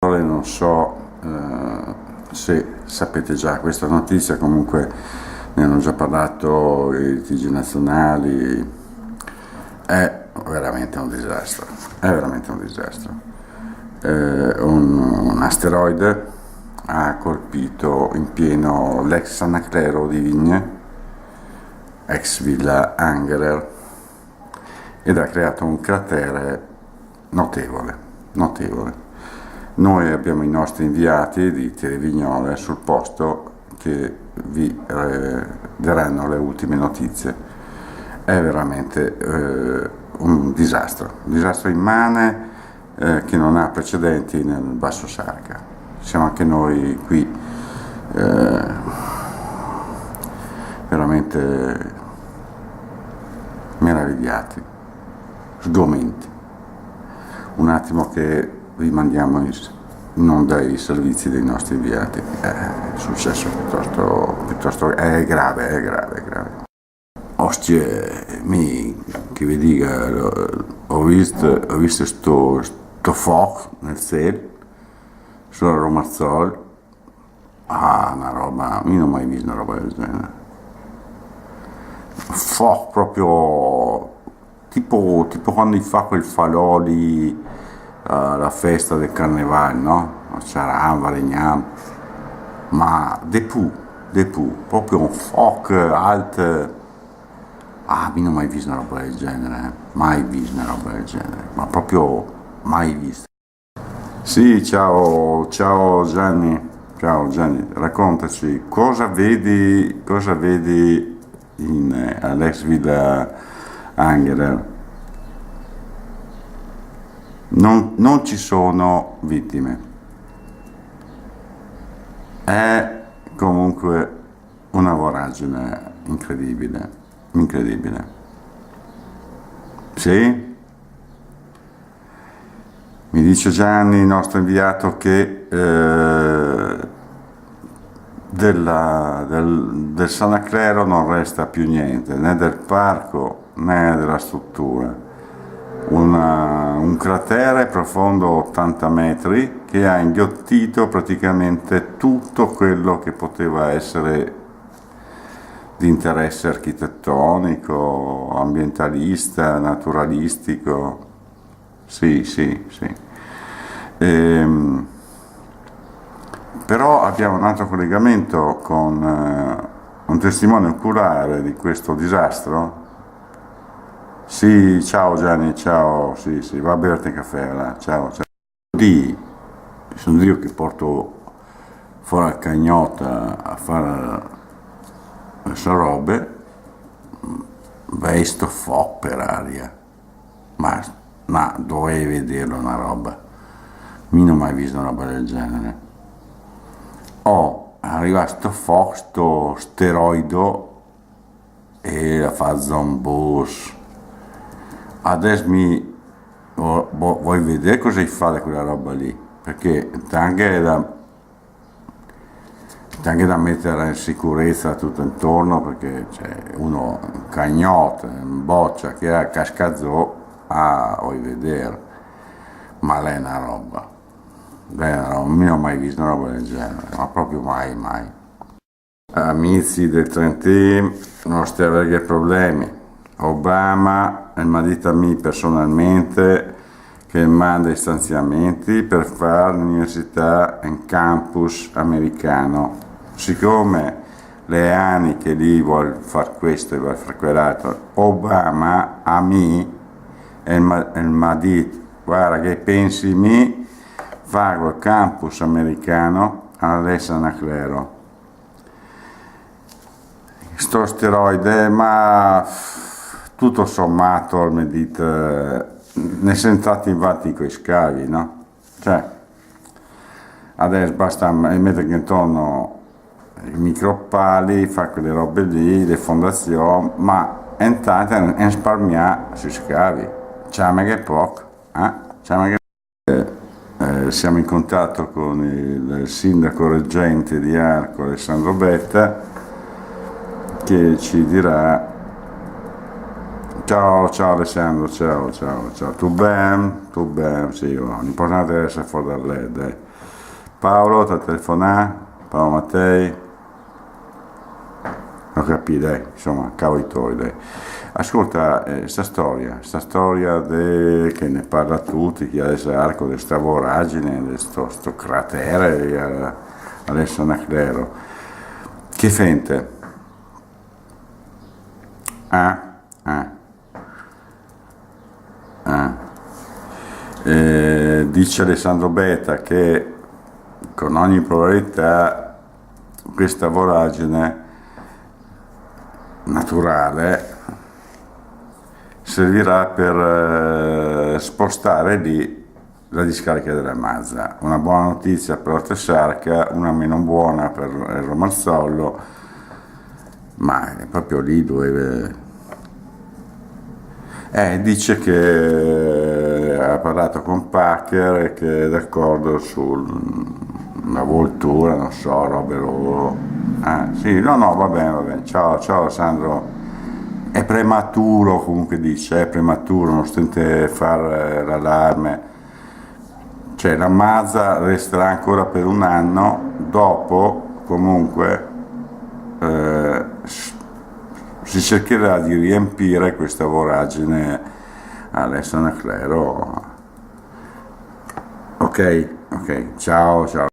parole non so se sapete già questa notizia, comunque ne hanno già parlato i TG nazionali, è veramente un disastro, è veramente un disastro. Un asteroide ha colpito in pieno l'ex Sanaclero di Vigne, ex Villa Angerer, ed ha creato un cratere notevole. Noi abbiamo i nostri inviati di Televignole sul posto che vi daranno le ultime notizie. È veramente un disastro immane che non ha precedenti nel Basso Sarca. Siamo anche noi qui veramente meravigliati, sgomenti. Un attimo che vi mandiamo in onda i servizi dei nostri inviati. È successo piuttosto è grave. Ostie, che vi dica, ho visto sto fuoco nel cielo, sulla Romazzol. Una roba, io non ho mai visto una roba del genere. Fuoco proprio tipo quando fa quel falò lì, la festa del carnevale, no? C'era Varegnam, ma depuù, proprio un fuoco alto. Io non ho mai visto una roba del genere, ma proprio mai visto. Sì, ciao Gianni, raccontaci, cosa vedi all'ex Villa Angerer? Non ci sono vittime, è comunque una voragine incredibile. Sì? Mi dice Gianni, il nostro inviato, che del Sanaclero non resta più niente, né del parco né della struttura. Un cratere profondo 80 metri che ha inghiottito praticamente tutto quello che poteva essere di interesse architettonico, ambientalista, naturalistico. Sì. Però abbiamo un altro collegamento con un testimone oculare di questo disastro. Sì, ciao Gianni, ciao, sì, va a berti caffè, là. Ciao. Sono io che porto fuori al cagnota a fare queste robe, vai sto fuoco per aria, ma dovevi vederlo una roba, io non ho mai visto una roba del genere. Arriva sto fuoco, sto steroido, e la fa zombos. Adesso vuoi vedere cosa fa quella roba lì, perché anche da mettere in sicurezza tutto intorno, perché c'è uno un cagnotto, un boccia che ha cascazzò, vuoi vedere, ma lei è una roba, io non ho mai visto una roba del genere, ma proprio mai. Amici del Trentino, non stiamo avendo problemi. Obama mi ha detto a me personalmente che manda i stanziamenti per fare l'università in campus americano. Siccome le anni che lì vuole fare questo e vuole fare quell'altro, Obama a me mi ha detto, guarda che pensi me, fare il campus americano all'Sanaclero. Sto steroide, ma tutto sommato mi dite, ne sono entrati avanti con i scavi, no? Cioè, adesso basta mettere intorno i micropali, fare quelle robe lì, le fondazioni, ma intanto risparmiare sui scavi. Ciao che poco, siamo in contatto con il sindaco reggente di Arco, Alessandro Betta, che ci dirà. Ciao Alessandro, ciao. Tu bene? Sì, l'importante è essere fuori dal LED. Paolo, ti telefonà? Paolo Mattei? Non capì, dai, insomma, cavoli tuoi, dai. Ascolta, sta storia che ne parla tutti, che adesso è arco di sta voragine, di sto cratere adesso Naclero. Che fente? Ah, ah, ah. Dice Alessandro Betta che con ogni probabilità questa voragine naturale servirà per spostare lì la discarica della Mazza. Una buona notizia per Ortesarca, una meno buona per il Romazzollo, ma è proprio lì dove... dice che ha parlato con Packer e che è d'accordo sulla voltura, non so, robe loro. Sì, no, va bene. Ciao Alessandro. È prematuro, comunque dice, è prematuro, nonostante fare l'allarme. Cioè la Mazza resterà ancora per un anno, dopo comunque si cercherà di riempire questa voragine all'Essa Naclero. Ok, ciao.